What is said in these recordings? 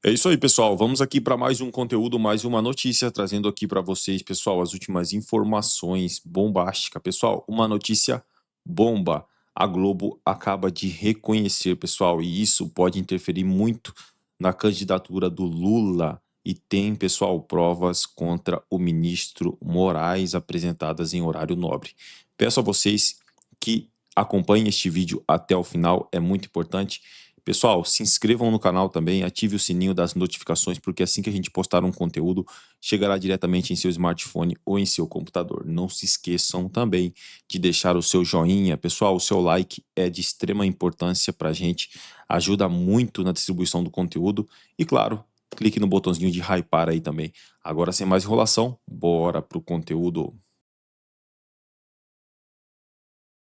É isso aí, pessoal. Vamos aqui para mais um conteúdo, mais uma notícia, trazendo aqui para vocês, pessoal, as últimas informações bombásticas. Pessoal, uma notícia bomba. A Globo acaba de reconhecer, pessoal, e isso pode interferir muito na candidatura do Lula. E tem, pessoal, provas contra o ministro Moraes apresentadas em horário nobre. Peço a vocês que acompanhem este vídeo até o final, é muito importante. Pessoal, se inscrevam no canal também, ative o sininho das notificações, porque assim que a gente postar um conteúdo, chegará diretamente em seu smartphone ou em seu computador. Não se esqueçam também de deixar o seu joinha. Pessoal, o seu like é de extrema importância para a gente, ajuda muito na distribuição do conteúdo. E claro, clique no botãozinho de hypar aí também. Agora, sem mais enrolação, bora pro conteúdo.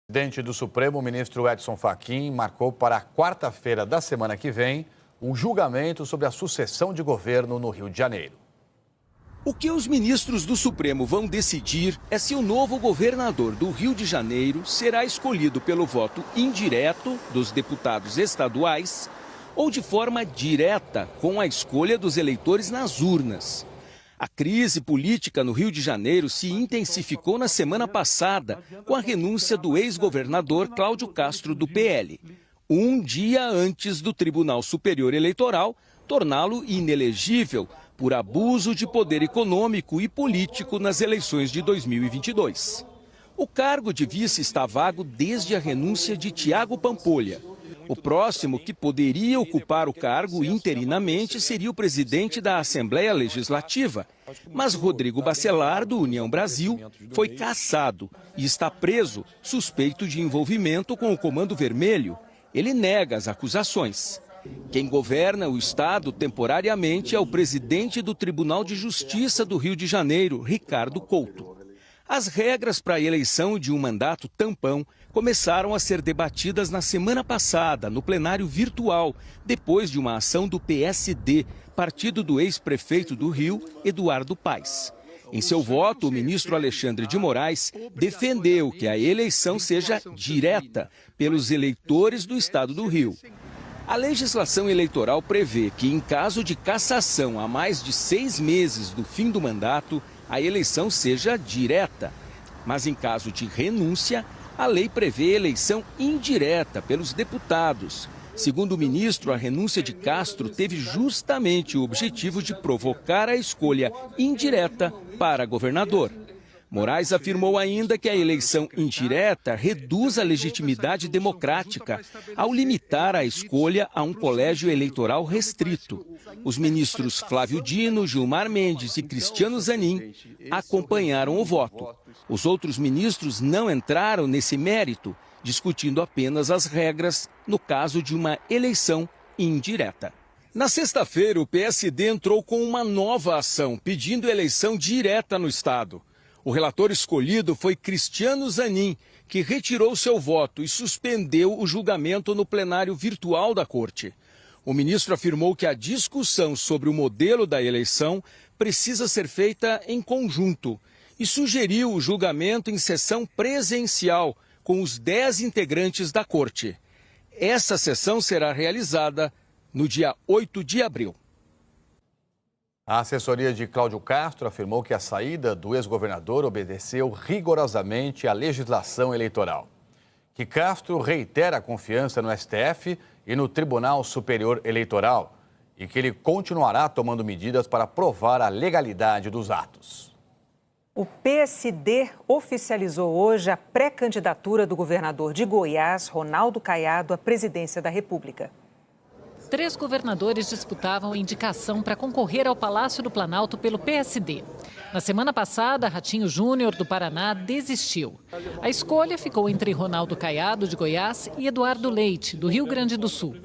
O presidente do Supremo, o ministro Edson Fachin, marcou para a quarta-feira da semana que vem um julgamento sobre a sucessão de governo no Rio de Janeiro. O que os ministros do Supremo vão decidir é se o novo governador do Rio de Janeiro será escolhido pelo voto indireto dos deputados estaduais ou de forma direta com a escolha dos eleitores nas urnas. A crise política no Rio de Janeiro se intensificou na semana passada com a renúncia do ex-governador Cláudio Castro do PL, um dia antes do Tribunal Superior Eleitoral torná-lo inelegível por abuso de poder econômico e político nas eleições de 2022. O cargo de vice está vago desde a renúncia de Tiago Pampolha. O próximo que poderia ocupar o cargo interinamente seria o presidente da Assembleia Legislativa. Mas Rodrigo Bacelar, do União Brasil, foi cassado e está preso, suspeito de envolvimento com o Comando Vermelho. Ele nega as acusações. Quem governa o Estado temporariamente é o presidente do Tribunal de Justiça do Rio de Janeiro, Ricardo Couto. As regras para a eleição de um mandato tampão começaram a ser debatidas na semana passada, no plenário virtual, depois de uma ação do PSD, partido do ex-prefeito do Rio, Eduardo Paes. Em seu voto, o ministro Alexandre de Moraes defendeu que a eleição seja direta pelos eleitores do estado do Rio. A legislação eleitoral prevê que, em caso de cassação a mais de 6 meses do fim do mandato, a eleição seja direta. Mas, em caso de renúncia, a lei prevê eleição indireta pelos deputados. Segundo o ministro, a renúncia de Castro teve justamente o objetivo de provocar a escolha indireta para governador. Moraes afirmou ainda que a eleição indireta reduz a legitimidade democrática ao limitar a escolha a um colégio eleitoral restrito. Os ministros Flávio Dino, Gilmar Mendes e Cristiano Zanin acompanharam o voto. Os outros ministros não entraram nesse mérito, discutindo apenas as regras no caso de uma eleição indireta. Na sexta-feira, o PSD entrou com uma nova ação, pedindo eleição direta no estado. O relator escolhido foi Cristiano Zanin, que retirou seu voto e suspendeu o julgamento no plenário virtual da Corte. O ministro afirmou que a discussão sobre o modelo da eleição precisa ser feita em conjunto e sugeriu o julgamento em sessão presencial com os 10 integrantes da Corte. Essa sessão será realizada no dia 8 de abril. A assessoria de Cláudio Castro afirmou que a saída do ex-governador obedeceu rigorosamente à legislação eleitoral. Que Castro reitera a confiança no STF e no Tribunal Superior Eleitoral e que ele continuará tomando medidas para provar a legalidade dos atos. O PSD oficializou hoje a pré-candidatura do governador de Goiás, Ronaldo Caiado, à presidência da República. 3 governadores disputavam indicação para concorrer ao Palácio do Planalto pelo PSD. Na semana passada, Ratinho Júnior, do Paraná, desistiu. A escolha ficou entre Ronaldo Caiado, de Goiás, e Eduardo Leite, do Rio Grande do Sul.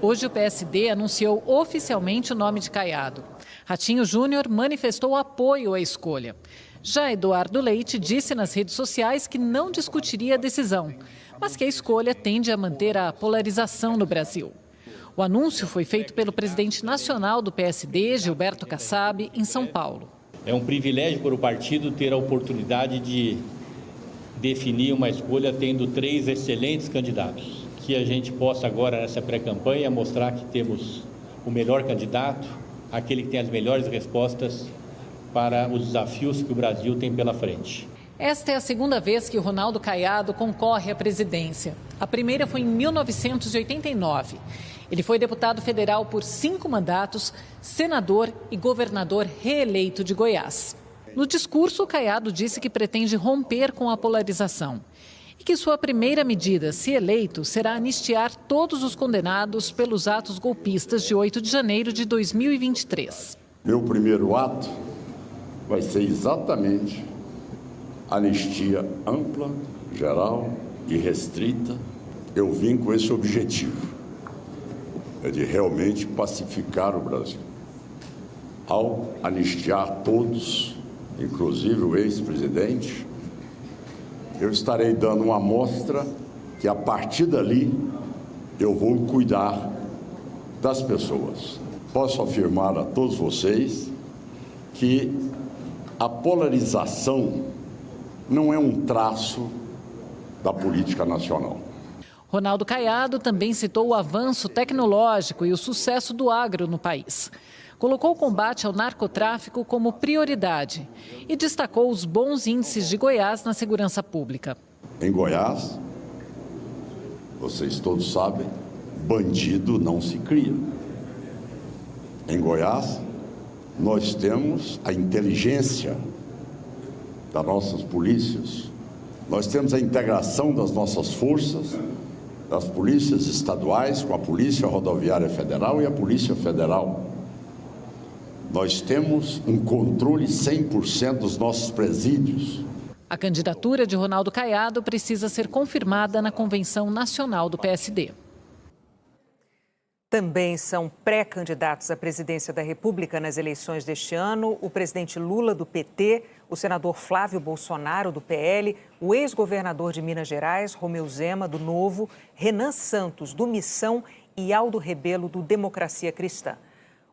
Hoje, o PSD anunciou oficialmente o nome de Caiado. Ratinho Júnior manifestou apoio à escolha. Já Eduardo Leite disse nas redes sociais que não discutiria a decisão, mas que a escolha tende a manter a polarização no Brasil. O anúncio foi feito pelo presidente nacional do PSD, Gilberto Kassab, em São Paulo. É um privilégio para o partido ter a oportunidade de definir uma escolha tendo 3 excelentes candidatos. Que a gente possa agora, nessa pré-campanha, mostrar que temos o melhor candidato, aquele que tem as melhores respostas para os desafios que o Brasil tem pela frente. Esta é a segunda vez que o Ronaldo Caiado concorre à presidência. A primeira foi em 1989. Ele foi deputado federal por 5 mandatos, senador e governador reeleito de Goiás. No discurso, Caiado disse que pretende romper com a polarização e que sua primeira medida, se eleito, será anistiar todos os condenados pelos atos golpistas de 8 de janeiro de 2023. Meu primeiro ato vai ser exatamente anistia ampla, geral e restrita. Eu vim com esse objetivo, é de realmente pacificar o Brasil. Ao anistiar todos, inclusive o ex-presidente, eu estarei dando uma amostra que a partir dali eu vou cuidar das pessoas. Posso afirmar a todos vocês que a polarização não é um traço da política nacional. Ronaldo Caiado também citou o avanço tecnológico e o sucesso do agro no país. Colocou o combate ao narcotráfico como prioridade e destacou os bons índices de Goiás na segurança pública. Em Goiás, vocês todos sabem, bandido não se cria. Em Goiás, nós temos a inteligência das nossas polícias, nós temos a integração das nossas forças, das polícias estaduais com a Polícia Rodoviária Federal e a Polícia Federal. Nós temos um controle 100% dos nossos presídios. A candidatura de Ronaldo Caiado precisa ser confirmada na Convenção Nacional do PSD. Também são pré-candidatos à presidência da República nas eleições deste ano o presidente Lula, do PT, o senador Flávio Bolsonaro, do PL, o ex-governador de Minas Gerais, Romeu Zema, do Novo, Renan Santos, do Missão e Aldo Rebelo, do Democracia Cristã.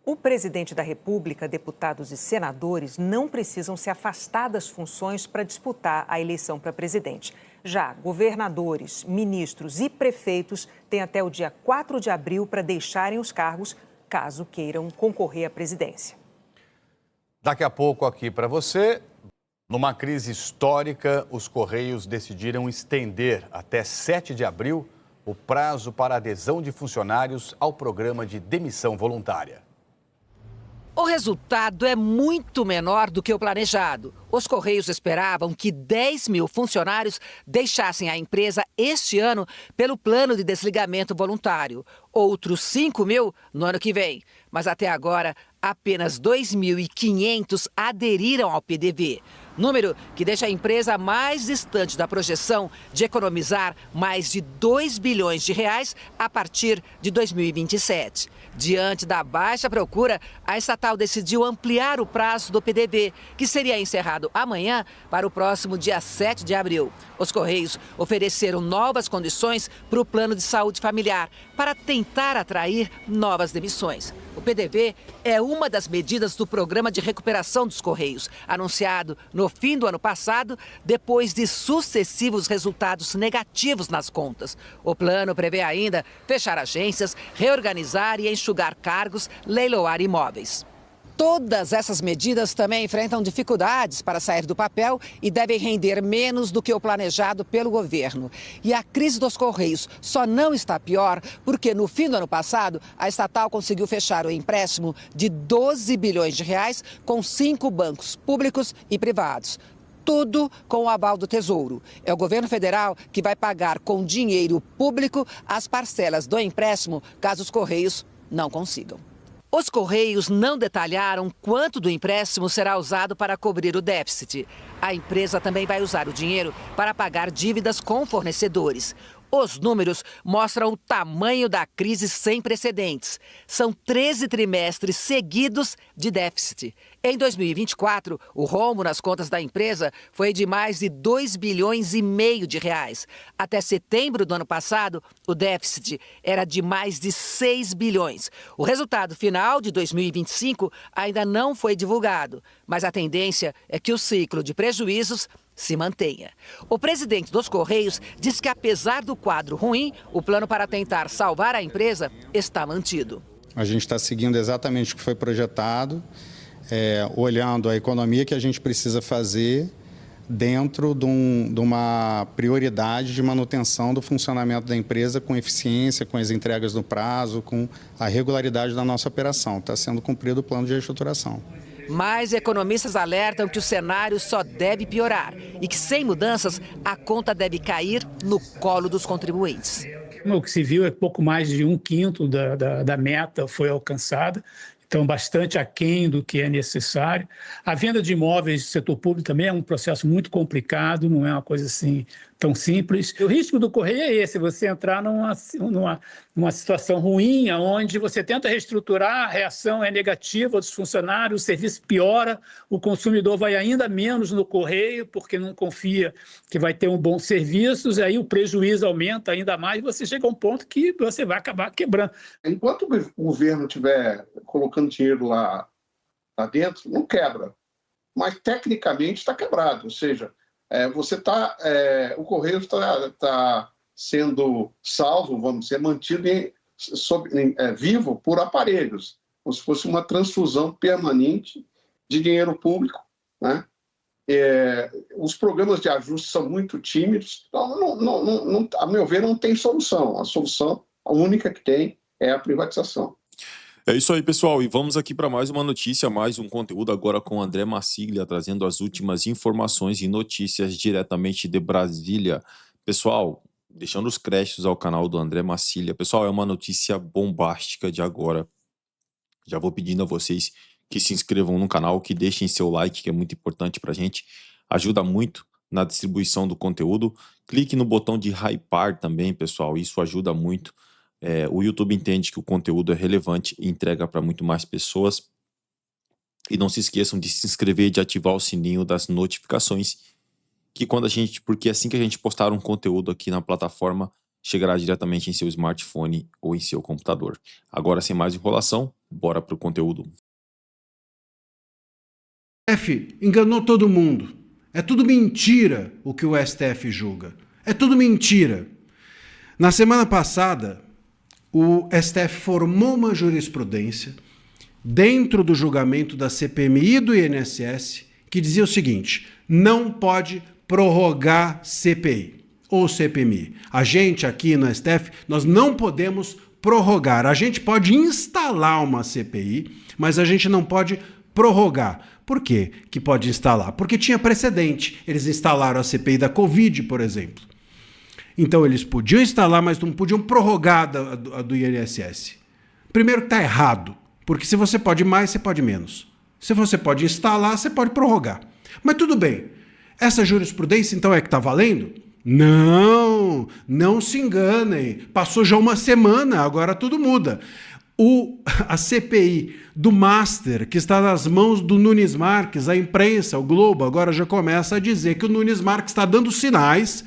O presidente da República, deputados e senadores não precisam se afastar das funções para disputar a eleição para presidente. Já governadores, ministros e prefeitos têm até o dia 4 de abril para deixarem os cargos, caso queiram concorrer à presidência. Daqui a pouco aqui para você, numa crise histórica, os Correios decidiram estender até 7 de abril o prazo para adesão de funcionários ao programa de demissão voluntária. O resultado é muito menor do que o planejado. Os Correios esperavam que 10 mil funcionários deixassem a empresa este ano pelo plano de desligamento voluntário. Outros 5 mil no ano que vem. Mas até agora, apenas 2.500 aderiram ao PDV. Número que deixa a empresa mais distante da projeção de economizar mais de 2 bilhões de reais a partir de 2027. Diante da baixa procura, a estatal decidiu ampliar o prazo do PDV, que seria encerrado amanhã para o próximo dia 7 de abril. Os Correios ofereceram novas condições para o plano de saúde familiar para tentar atrair novas demissões. O PDV é uma das medidas do Programa de Recuperação dos Correios, anunciado no fim do ano passado, depois de sucessivos resultados negativos nas contas. O plano prevê ainda fechar agências, reorganizar e enxugar cargos, leiloar imóveis. Todas essas medidas também enfrentam dificuldades para sair do papel e devem render menos do que o planejado pelo governo. E a crise dos Correios só não está pior porque no fim do ano passado a estatal conseguiu fechar o empréstimo de 12 bilhões de reais com 5 bancos públicos e privados. Tudo com o aval do Tesouro. É o governo federal que vai pagar com dinheiro público as parcelas do empréstimo caso os Correios não consigam. Os Correios não detalharam quanto do empréstimo será usado para cobrir o déficit. A empresa também vai usar o dinheiro para pagar dívidas com fornecedores. Os números mostram o tamanho da crise sem precedentes. São 13 trimestres seguidos de déficit. Em 2024, o rombo nas contas da empresa foi de mais de 2 bilhões e meio de reais. Até setembro do ano passado, o déficit era de mais de 6 bilhões. O resultado final de 2025 ainda não foi divulgado, mas a tendência é que o ciclo de prejuízos se mantenha. O presidente dos Correios diz que, apesar do quadro ruim, o plano para tentar salvar a empresa está mantido. A gente está seguindo exatamente o que foi projetado, olhando a economia que a gente precisa fazer dentro de uma prioridade de manutenção do funcionamento da empresa com eficiência, com as entregas no prazo, com a regularidade da nossa operação. Está sendo cumprido o plano de reestruturação. Mas economistas alertam que o cenário só deve piorar e que, sem mudanças, a conta deve cair no colo dos contribuintes. O que se viu é que pouco mais de 1/5 da meta foi alcançada, então bastante aquém do que é necessário. A venda de imóveis do setor público também é um processo muito complicado, não é uma coisa assim tão simples. O risco do Correio é esse, você entrar numa situação ruim, onde você tenta reestruturar, a reação é negativa dos funcionários, o serviço piora, o consumidor vai ainda menos no Correio, porque não confia que vai ter um bom serviço, e aí o prejuízo aumenta ainda mais, e você chega a um ponto que você vai acabar quebrando. Enquanto o governo estiver colocando dinheiro lá dentro, não quebra. Mas, tecnicamente, está quebrado, ou seja, o Correio está sendo salvo, vamos dizer, mantido vivo por aparelhos, como se fosse uma transfusão permanente de dinheiro público, né? Os programas de ajuste são muito tímidos, então, a meu ver, não tem solução. A solução, a única que tem, é a privatização. É isso aí, pessoal, e vamos aqui para mais uma notícia, mais um conteúdo agora com o André Massiglia, trazendo as últimas informações e notícias diretamente de Brasília. Pessoal, deixando os créditos ao canal do André Massiglia. Pessoal, é uma notícia bombástica de agora. Já vou pedindo a vocês que se inscrevam no canal, que deixem seu like, que é muito importante para a gente. Ajuda muito na distribuição do conteúdo. Clique no botão de hypar também, pessoal, isso ajuda muito. O YouTube entende que o conteúdo é relevante e entrega para muito mais pessoas. E não se esqueçam de se inscrever e de ativar o sininho das notificações, porque assim que a gente postar um conteúdo aqui na plataforma, chegará diretamente em seu smartphone ou em seu computador. Agora, sem mais enrolação, bora para o conteúdo. O STF enganou todo mundo. É tudo mentira o que o STF julga. É tudo mentira. Na semana passada, o STF formou uma jurisprudência dentro do julgamento da CPMI e do INSS que dizia o seguinte: não pode prorrogar CPI ou CPMI. A gente aqui no STF, nós não podemos prorrogar. A gente pode instalar uma CPI, mas a gente não pode prorrogar. Por quê que pode instalar? Porque tinha precedente. Eles instalaram a CPI da Covid, por exemplo. Então eles podiam instalar, mas não podiam prorrogar a do INSS. Primeiro que está errado, porque se você pode mais, você pode menos. Se você pode instalar, você pode prorrogar. Mas tudo bem. Essa jurisprudência então é que está valendo? Não, não se enganem. Passou já uma semana, agora tudo muda. A CPI do Master, que está nas mãos do Nunes Marques, a imprensa, o Globo, agora já começa a dizer que o Nunes Marques está dando sinais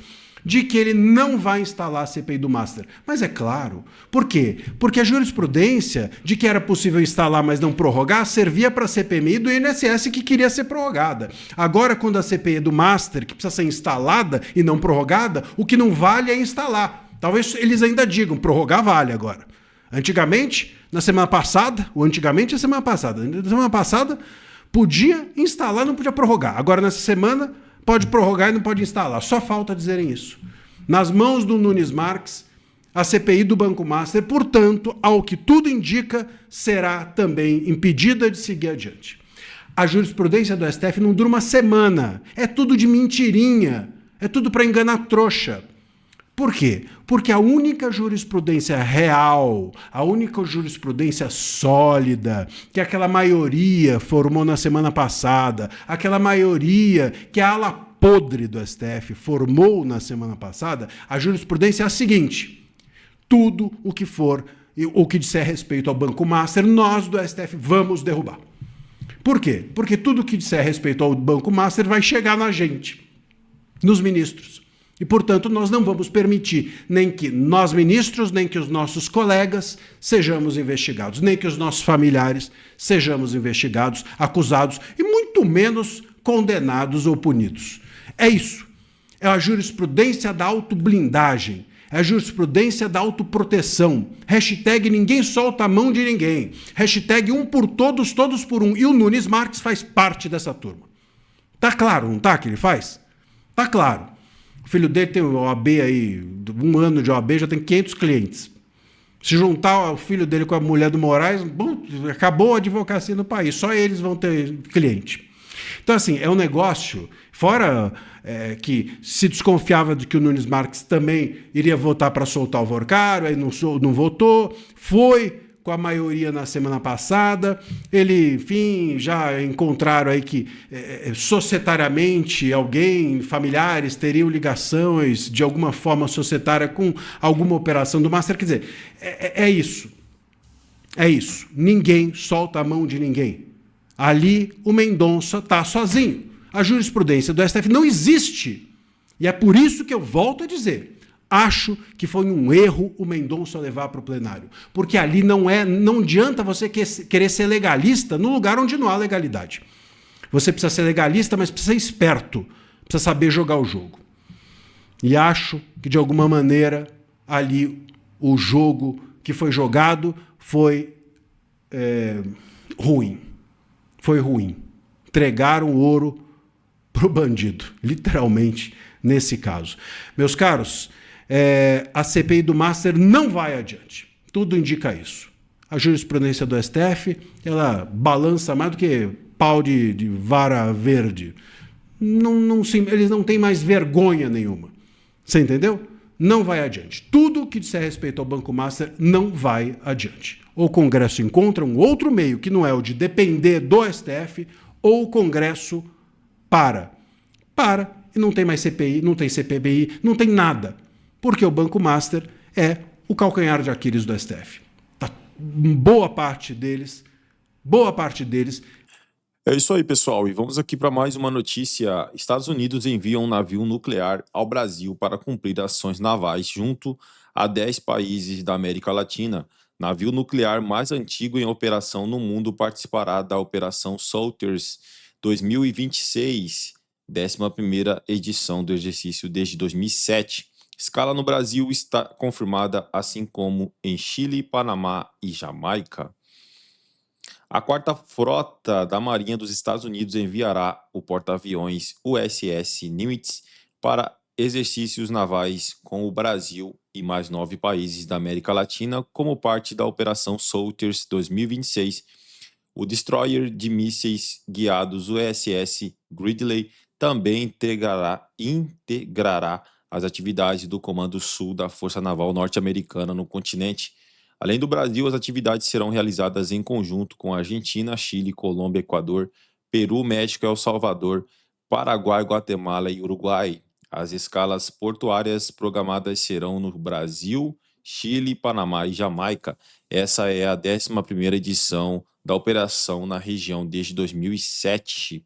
de que ele não vai instalar a CPI do Master. Mas é claro. Por quê? Porque a jurisprudência de que era possível instalar, mas não prorrogar, servia para a CPMI do INSS que queria ser prorrogada. Agora, quando a CPI é do Master, que precisa ser instalada e não prorrogada, o que não vale é instalar. Talvez eles ainda digam, prorrogar vale agora. Antigamente, na semana passada, na semana passada, podia instalar, não podia prorrogar. Agora, nessa semana, pode prorrogar e não pode instalar. Só falta dizerem isso. Nas mãos do Nunes Marques, a CPI do Banco Master, portanto, ao que tudo indica, será também impedida de seguir adiante. A jurisprudência do STF não dura uma semana. É tudo de mentirinha. É tudo para enganar trouxa. Por quê? Porque a única jurisprudência real, a única jurisprudência sólida, que aquela maioria formou na semana passada, aquela maioria que a ala podre do STF formou na semana passada, a jurisprudência é a seguinte: tudo o que for, o que disser respeito ao Banco Master, nós do STF vamos derrubar. Por quê? Porque tudo o que disser respeito ao Banco Master vai chegar na gente, nos ministros. E, portanto, nós não vamos permitir nem que nós ministros, nem que os nossos colegas sejamos investigados, nem que os nossos familiares sejamos investigados, acusados e muito menos condenados ou punidos. É isso. É a jurisprudência da autoblindagem. É a jurisprudência da autoproteção. Hashtag ninguém solta a mão de ninguém. Hashtag um por todos, todos por um. E o Nunes Marques faz parte dessa turma. Tá claro, não tá, que ele faz? Tá claro. O filho dele tem o OAB aí, 1 ano de OAB, já tem 500 clientes. Se juntar o filho dele com a mulher do Moraes, bom, acabou a advocacia no país. Só eles vão ter cliente. Então, assim, é um negócio, fora que se desconfiava de que o Nunes Marques também iria votar para soltar o Vorcaro, aí não votou, foi com a maioria na semana passada, ele, enfim, já encontraram aí que societariamente alguém, familiares, teriam ligações de alguma forma societária com alguma operação do Master, quer dizer, é isso. É isso. Ninguém solta a mão de ninguém. Ali o Mendonça está sozinho. A jurisprudência do STF não existe. E é por isso que eu volto a dizer, acho que foi um erro o Mendonça levar para o plenário. Porque ali não adianta você querer ser legalista no lugar onde não há legalidade. Você precisa ser legalista, mas precisa ser esperto. Precisa saber jogar o jogo. E acho que, de alguma maneira, ali o jogo que foi jogado foi ruim. Foi ruim. Entregaram o ouro para o bandido, literalmente, nesse caso. Meus caros, a CPI do Master não vai adiante. Tudo indica isso. A jurisprudência do STF, ela balança mais do que pau de vara verde. Eles não têm mais vergonha nenhuma. Você entendeu? Não vai adiante. Tudo que disser respeito ao Banco Master não vai adiante. Ou o Congresso encontra um outro meio que não é o de depender do STF, ou o Congresso para e não tem mais CPI, não tem CPMI, não tem nada. Porque o Banco Master é o calcanhar de Aquiles do STF. Tá, boa parte deles. É isso aí, pessoal. E vamos aqui para mais uma notícia. Estados Unidos enviam um navio nuclear ao Brasil para cumprir ações navais junto a 10 países da América Latina. Navio nuclear mais antigo em operação no mundo participará da Operação Solstice 2026, 11ª edição do exercício desde 2007. Escala no Brasil está confirmada, assim como em Chile, Panamá e Jamaica. A 4ª Frota da Marinha dos Estados Unidos enviará o porta-aviões USS Nimitz para exercícios navais com o Brasil e mais 9 países da América Latina como parte da Operação Solstice 2026. O destroyer de mísseis guiados USS Gridley também integrará as atividades do Comando Sul da Força Naval Norte-Americana no continente. Além do Brasil, as atividades serão realizadas em conjunto com a Argentina, Chile, Colômbia, Equador, Peru, México, El Salvador, Paraguai, Guatemala e Uruguai. As escalas portuárias programadas serão no Brasil, Chile, Panamá e Jamaica. Essa é a 11ª edição da operação na região desde 2007.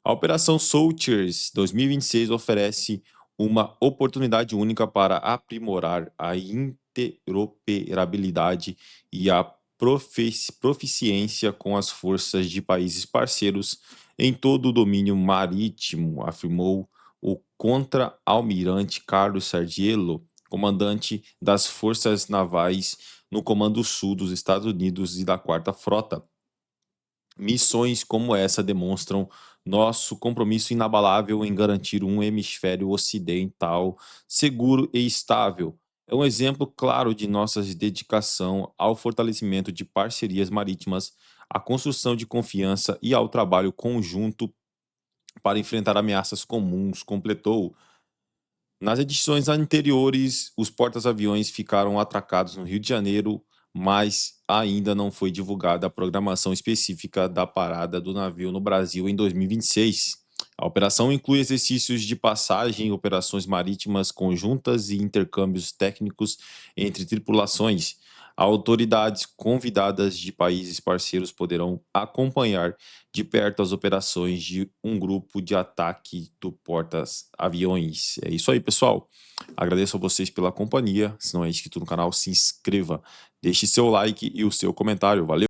A Operação Solstice 2026 oferece uma oportunidade única para aprimorar a interoperabilidade e a proficiência com as forças de países parceiros em todo o domínio marítimo, afirmou o contra-almirante Carlos Sardiello, comandante das Forças Navais no Comando Sul dos Estados Unidos e da 4ª Frota. Missões como essa demonstram nosso compromisso inabalável em garantir um hemisfério ocidental seguro e estável. É um exemplo claro de nossa dedicação ao fortalecimento de parcerias marítimas, à construção de confiança e ao trabalho conjunto para enfrentar ameaças comuns, completou. Nas edições anteriores, os porta-aviões ficaram atracados no Rio de Janeiro, mas ainda não foi divulgada a programação específica da parada do navio no Brasil em 2026. A operação inclui exercícios de passagem, operações marítimas conjuntas e intercâmbios técnicos entre tripulações. Autoridades convidadas de países parceiros poderão acompanhar de perto as operações de um grupo de ataque do porta-aviões. É isso aí, pessoal. Agradeço a vocês pela companhia. Se não é inscrito no canal, se inscreva. Deixe seu like e o seu comentário. Valeu!